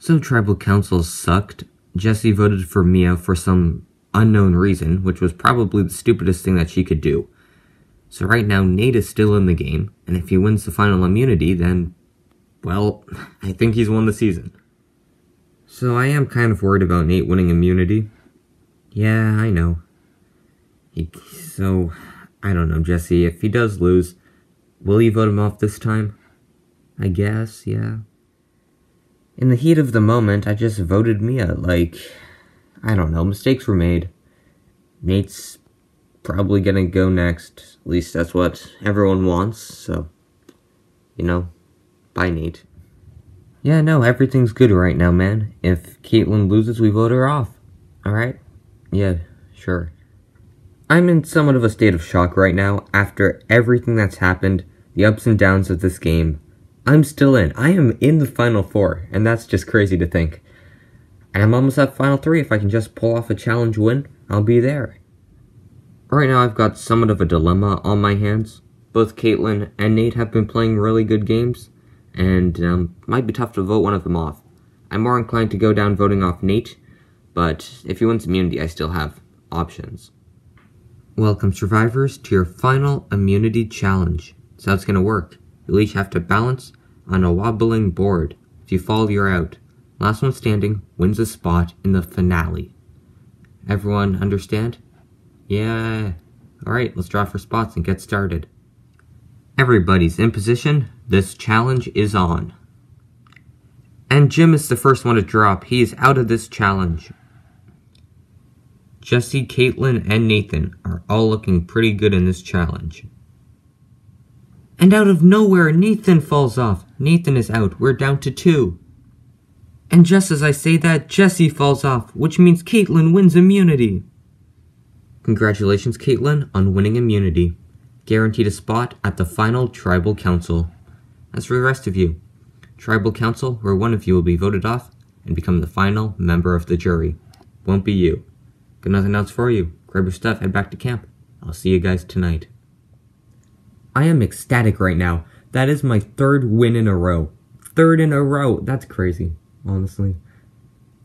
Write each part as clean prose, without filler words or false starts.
So tribal council sucked. Jesse voted for Mia for some unknown reason, which was probably the stupidest thing that she could do. So right now, Nate is still in the game, and if he wins the final immunity, then, well, I think he's won the season. So I am kind of worried about Nate winning immunity. Yeah, I know. So, I don't know, Jesse, if he does lose, will you vote him off this time? I guess, yeah. In the heat of the moment, I just voted Mia, like, I don't know, mistakes were made. Nate's probably gonna go next, at least that's what everyone wants, so, you know, bye Nate. Yeah, no, everything's good right now, man. If Caitlyn loses, we vote her off, alright? Yeah, sure. I'm in somewhat of a state of shock right now, after everything that's happened, the ups and downs of this game. I'm still in. I am in the Final Four, and that's just crazy to think. And I'm almost at Final 3. If I can just pull off a challenge win, I'll be there. Right now, I've got somewhat of a dilemma on my hands. Both Caitlyn and Nate have been playing really good games, and might be tough to vote one of them off. I'm more inclined to go down voting off Nate, but if he wins immunity, I still have options. Welcome, survivors, to your final immunity challenge. So how it's gonna work. You'll each have to balance on a wobbling board. If you fall, you're out. Last one standing wins a spot in the finale. Everyone understand? Yeah. Alright, let's draw for spots and get started. Everybody's in position. This challenge is on. And Jim is the first one to drop. He is out of this challenge. Jesse, Caitlyn, and Nathan are all looking pretty good in this challenge. And out of nowhere, Nathan falls off. Nathan is out. We're down to 2. And just as I say that, Jesse falls off, which means Caitlyn wins immunity. Congratulations, Caitlyn, on winning immunity. Guaranteed a spot at the final Tribal Council. As for the rest of you, Tribal Council, where one of you will be voted off and become the final member of the jury. Won't be you. Got nothing else for you. Grab your stuff, head back to camp. I'll see you guys tonight. I am ecstatic right now. That is my 3rd win in a row. 3rd in a row. That's crazy, honestly.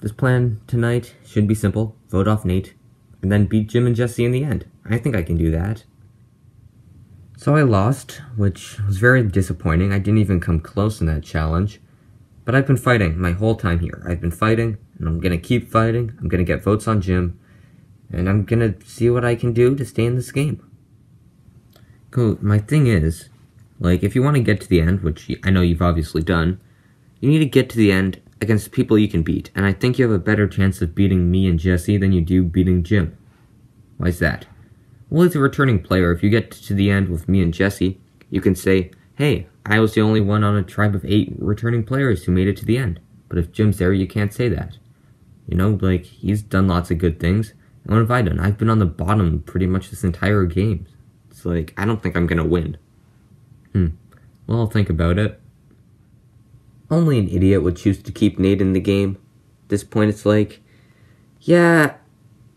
This plan tonight should be simple. Vote off Nate, and then beat Jim and Jesse in the end. I think I can do that. So I lost, which was very disappointing. I didn't even come close in that challenge. But I've been fighting my whole time here. I've been fighting, and I'm gonna keep fighting. I'm gonna get votes on Jim, and I'm gonna see what I can do to stay in this game. Cool. My thing is, like, if you want to get to the end, which I know you've obviously done, you need to get to the end against people you can beat, and I think you have a better chance of beating me and Jesse than you do beating Jim. Why is that? Well, as a returning player, if you get to the end with me and Jesse, you can say, hey, I was the only one on a tribe of 8 returning players who made it to the end. But if Jim's there, you can't say that. You know, like, he's done lots of good things, and what have I done? I've been on the bottom pretty much this entire game. It's like, I don't think I'm gonna win. Well, I'll think about it. Only an idiot would choose to keep Nate in the game. At this point, it's like, yeah,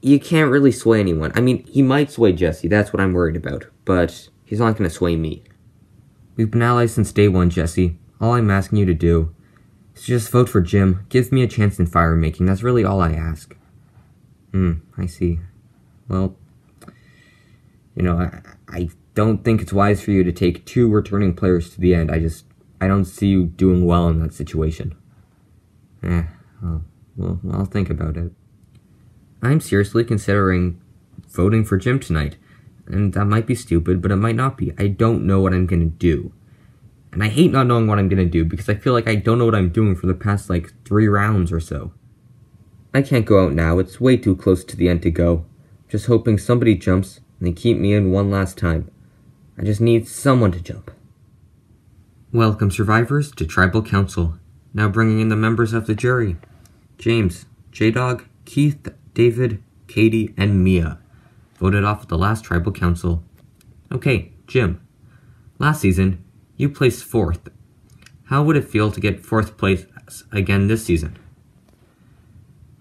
you can't really sway anyone. I mean, he might sway Jesse, that's what I'm worried about, but he's not gonna sway me. We've been allies since day 1, Jesse. All I'm asking you to do is just vote for Jim. Give me a chance in fire making. That's really all I ask. I see. Well, you know, I don't think it's wise for you to take 2 returning players to the end. I don't see you doing well in that situation. Well, I'll think about it. I'm seriously considering voting for Jim tonight. And that might be stupid, but it might not be. I don't know what I'm gonna do. And I hate not knowing what I'm gonna do, because I feel like I don't know what I'm doing for the past, 3 rounds or so. I can't go out now. It's way too close to the end to go. Just hoping somebody jumps and they keep me in one last time. I just need someone to jump. Welcome, survivors, to Tribal Council. Now bringing in the members of the jury. James, J-Dog, Keith, David, Katie, and Mia. Voted off at the last Tribal Council. Okay, Jim. Last season, you placed 4th. How would it feel to get 4th place again this season?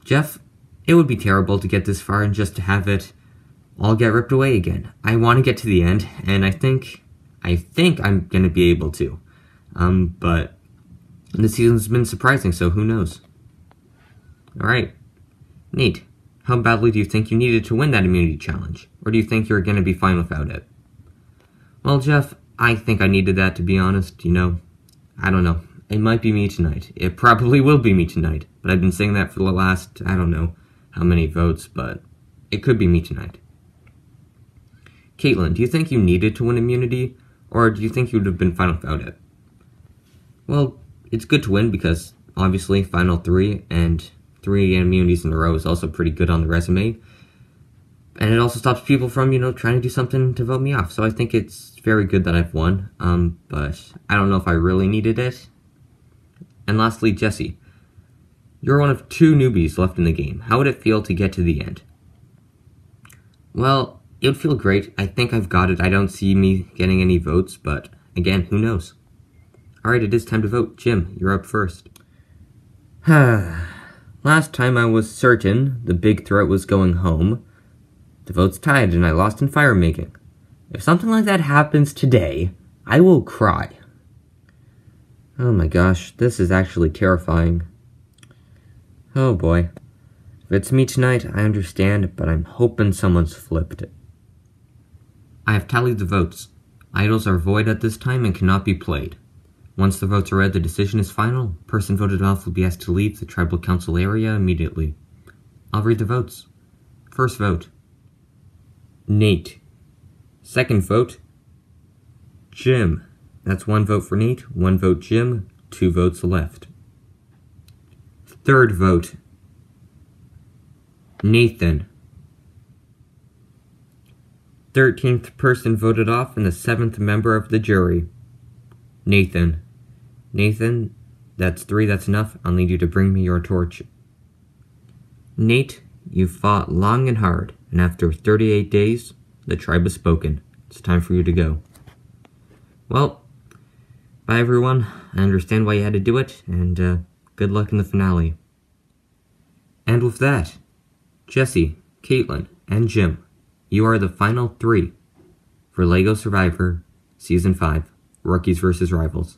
Jeff, it would be terrible to get this far and just to have it all get ripped away again. I want to get to the end, and I think I'm going to be able to. But this season's been surprising, so who knows? Alright. Neat. How badly do you think you needed to win that immunity challenge? Or do you think you're gonna be fine without it? Well, Jeff, I think I needed that, to be honest, I don't know. It might be me tonight. It probably will be me tonight. But I've been saying that for the last, I don't know how many votes, but it could be me tonight. Caitlin, do you think you needed to win immunity, or do you think you would have been fine without it? Well, it's good to win because, obviously, final 3 and 3 immunities in a row is also pretty good on the resume. And it also stops people from, trying to do something to vote me off. So I think it's very good that I've won, but I don't know if I really needed it. And lastly, Jesse, you're one of 2 newbies left in the game. How would it feel to get to the end? Well, it would feel great. I think I've got it. I don't see me getting any votes, but again, who knows? Alright, it is time to vote. Jim, you're up first. Last time I was certain the big threat was going home. The vote's tied and I lost in fire making. If something like that happens today, I will cry. Oh my gosh, this is actually terrifying. Oh boy. If it's me tonight, I understand, but I'm hoping someone's flipped it. I have tallied the votes. Idols are void at this time and cannot be played. Once the votes are read, the decision is final. Person voted off will be asked to leave the tribal council area immediately. I'll read the votes. First vote. Nate. Second vote. Jim. That's 1 vote for Nate, 1 vote Jim, 2 votes left. Third vote. Nathan. 13th person voted off and the 7th member of the jury. Nathan. Nathan, that's 3, that's enough. I'll need you to bring me your torch. Nate, you fought long and hard, and after 38 days, the tribe has spoken. It's time for you to go. Well, bye everyone. I understand why you had to do it, and good luck in the finale. And with that, Jesse, Caitlin, and Jim, you are the final 3 for LEGO Survivor Season 5, Rookies vs. Rivals.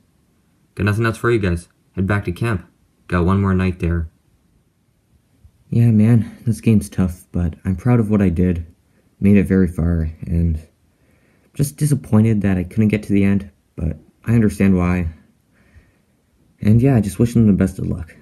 Got nothing else for you guys. Head back to camp. Got 1 more night there. Yeah, man, this game's tough, but I'm proud of what I did. Made it very far, and just disappointed that I couldn't get to the end, but I understand why. And yeah, I just wish them the best of luck.